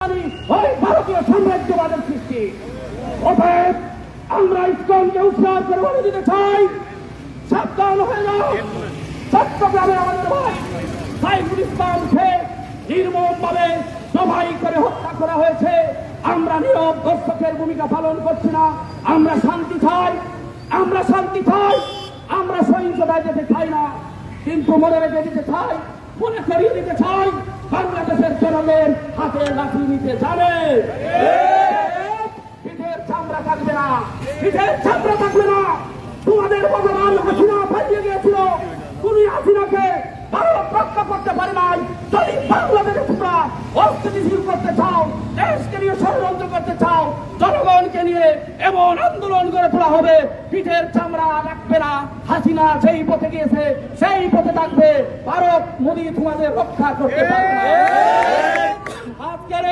ওই ভারতীয় সাম্রাজ্যবাদের সৃষ্টি। অতএব আমরা ইসকনকে উৎসাহ করে বলে দিতে চাই, সাবধান হয়ে যাও। চট্টগ্রামে আমাদের ভাই সাইফুল ইসলামকে নির্মমভাবে জবাই করে হত্যা করা হয়েছে। আমরা নীরব দর্শকের ভূমিকা পালন করছি না। আমরা শান্তি চাই, আমরা শান্তি চাই, আমরা সহিংসতায় যেতে চাই না। কিন্তু মনে রেখে দিতে চাই, মনে করিয়ে দিতে চাই, বাংলাদেশের জনগণ হাতে লাঠি নিতে যাবে। পিঠের চামড়া থাকবে না, পিঠের চামড়া থাকবে না। তোমাদের ভগবান হাসিনা পালিয়ে গিয়েছিল, তুমি হাসিনাকে ভারত রক্ষা করতে পারে নাই। যদি বাংলাদেশে তোমরা অস্থিতিশীল করতে চাও, দেশকে নিয়ে ষড়যন্ত্র করতে চাও, জনগণকে নিয়ে এমন আন্দোলন করে তোলা হবে, পিঠের চামড়া রাখবে না। হাসিনা যেই পথে গিয়েছে সেই পথে থাকবে। ভারত মোদী তোমাদের রক্ষা করতে পারবে না। আজকের